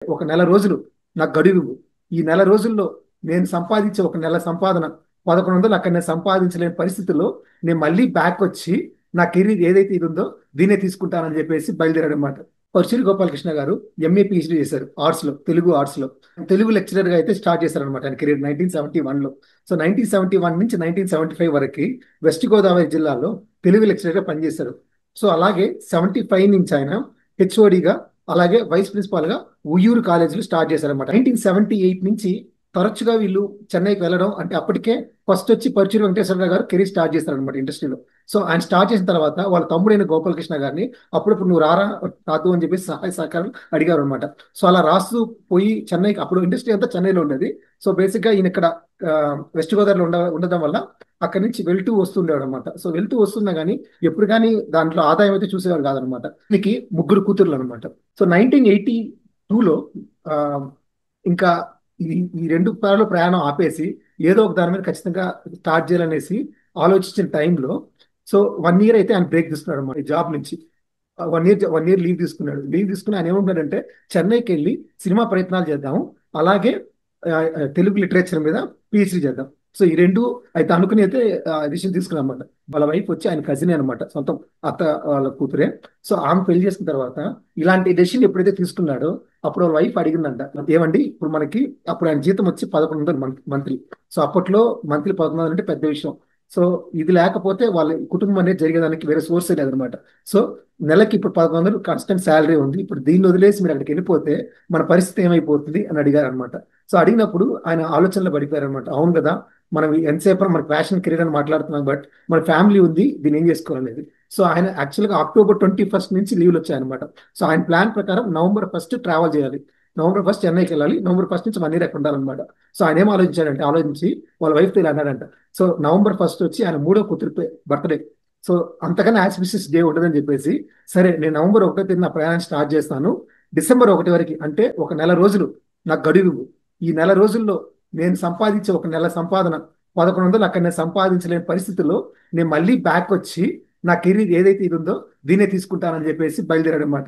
ఒక నెల రోజులు నాకు గడువు. ఈ నెల రోజుల్లో నేను సంపాదించే ఒక నెల సంపాదన 1100 అక్కడ నేను సంపాదించలేని పరిస్థితుల్లో నేను మళ్ళీ బ్యాక్ వచ్చి నా కెరీర్ ఏదైతే ఇది ఉందో దీనే తీసుకుంటానని చెప్పేసి బయలుదేరాడు అనమాట. పరుచూరి గోపాలకృష్ణ గారు ఎంఏ పిహెచ్డి చేశారు ఆర్ట్స్ లో, తెలుగు ఆర్ట్స్ లో. తెలుగు లెక్చరర్ గా అయితే స్టార్ట్ చేశారు అనమాట ఆయన కెరీర్ 1971 లో. సో 1971 నుంచి 1975 వరకు వెస్ట్ గోదావరి జిల్లాలో తెలుగు లెక్చరర్ గా పనిచేశారు. సో అలాగే 75 నుంచి ఆయన హెచ్ఓడిగా అలాగే వైస్ ప్రిన్సిపాల్ గా ఉయ్యూరు కాలేజీలో స్టార్ట్ చేశారనమాట. 1978 నుంచి తరచుగా వీళ్ళు చెన్నైకి వెళ్ళడం, అంటే అప్పటికే ఫస్ట్ వచ్చి పరుచూరి వెంకటేశ్వర గారు కెరీర్ స్టార్ట్ చేశారనమాట ఇండస్ట్రీలో. సో ఆయన స్టార్ట్ చేసిన తర్వాత వాళ్ళ తమ్ముడైన గోపాలకృష్ణ గారిని అప్పుడప్పుడు నువ్వు రారా రాదు అని చెప్పేసి సహాయ సహకారం అడిగారు అనమాట. సో అలా రాస్తూ పోయి చెన్నైకి, అప్పుడు ఇండస్ట్రీ అంతా చెన్నైలో ఉండేది. సో బేసిక్ గా ఈయన ఇక్కడ వెస్ట్ గోదావరిలో ఉండడం వల్ల అక్కడి నుంచి వెళ్తూ వస్తుండేవాడు అనమాట. సో వెళ్తూ వస్తున్నా కానీ ఎప్పుడు కానీ దాంట్లో ఆదాయం అయితే చూసేవారు కాదనమాట. దీనికి ముగ్గురు కూతుర్లు అనమాట. సో 1982లో ఇంకా ఈ రెండు పేర్ల ప్రయాణం ఆపేసి ఏదో ఒక దాని మీద ఖచ్చితంగా స్టార్ట్ చేయాలనేసి ఆలోచించిన టైంలో, సో 1 ఇయర్ అయితే ఆయన బ్రేక్ తీసుకున్నాడు అనమాట జాబ్ నుంచి. 1 ఇయర్ లీవ్ తీసుకున్నాడు. లీవ్ తీసుకుని ఆయన ఏమంటున్నాడంటే చెన్నైకి వెళ్ళి సినిమా ప్రయత్నాలు చేద్దాము, అలాగే తెలుగు లిటరేచర్ మీద పిహెచ్డి చేద్దాం. సో ఈ రెండు అయితే అనుకుని అయితే డిసిషన్ తీసుకున్నాం అనమాట. వాళ్ళ వైఫ్ వచ్చి ఆయన కజిన్ అనమాట, సొంతం అత్త వాళ్ళ కూతురే. సో ఆమె పెళ్లి చేసుకున్న తర్వాత ఇలాంటి డెసిషన్ ఎప్పుడైతే తీసుకున్నాడో అప్పుడు వాళ్ళ వైఫ్ అడిగిందంట, ఏమండి ఇప్పుడు మనకి, అప్పుడు ఆయన జీతం వచ్చి 1100 మంత్లీ. సో అప్పట్లో మంత్లీ 1100 అంటే పెద్ద విషయం. సో ఇది లేకపోతే వాళ్ళ కుటుంబం అనేది జరిగేదానికి వేరే సోర్స్ లేదనమాట. సో నెలకి ఇప్పుడు 1100 కాన్స్టెంట్ శాలరీ ఉంది, ఇప్పుడు దీన్ని వదిలేసి మీరు అక్కడికి వెళ్ళిపోతే మన పరిస్థితి ఏమైపోతుంది అని అడిగారు అనమాట. సో అడిగినప్పుడు ఆయన ఆలోచనలో పడిపోయారు అనమాట. అవును కదా, మనం ఎంతసేపు మన ప్యాషన్ కెరీర్ అని మాట్లాడుతున్నాం, బట్ మన ఫ్యామిలీ ఉంది, దీన్ని ఏం చేసుకోవాలనేది. సో ఆయన యాక్చువల్గా October 21 నుంచి లీవ్లు వచ్చాయన్నమాట. సో ఆయన ప్లాన్ ప్రకారం November 1 ట్రావెల్ చేయాలి, November 1 చెన్నైకి వెళ్ళాలి, November 1 నుంచి 1 ఇయర్ ఎక్కడ ఉండాలన్నమాట. సో ఆయన ఏం ఆలోచించాడంటే, ఆలోచించి వాళ్ళ వైఫ్ ఇలా అన్నాడంట, సో November 1 వచ్చి ఆయన మూడో కూతురు బర్త్డే. సో అంతకన్నా ఆస్పిషియస్ డే ఉండదని చెప్పేసి, సరే నేను November 1 నా ప్రయాణం స్టార్ట్ చేస్తాను, December 1 వరకు అంటే ఒక నెల రోజులు నాకు గడువు. ఈ నెల రోజుల్లో నేను సంపాదించే ఒక నెల సంపాదన 1100 అక్కడ నేను సంపాదించలేని పరిస్థితుల్లో నేను మళ్ళీ బ్యాక్ వచ్చి నా కెరీర్ ఏదైతే ఇది ఉందో దీనే తీసుకుంటానని చెప్పేసి బయలుదేరాడు అనమాట.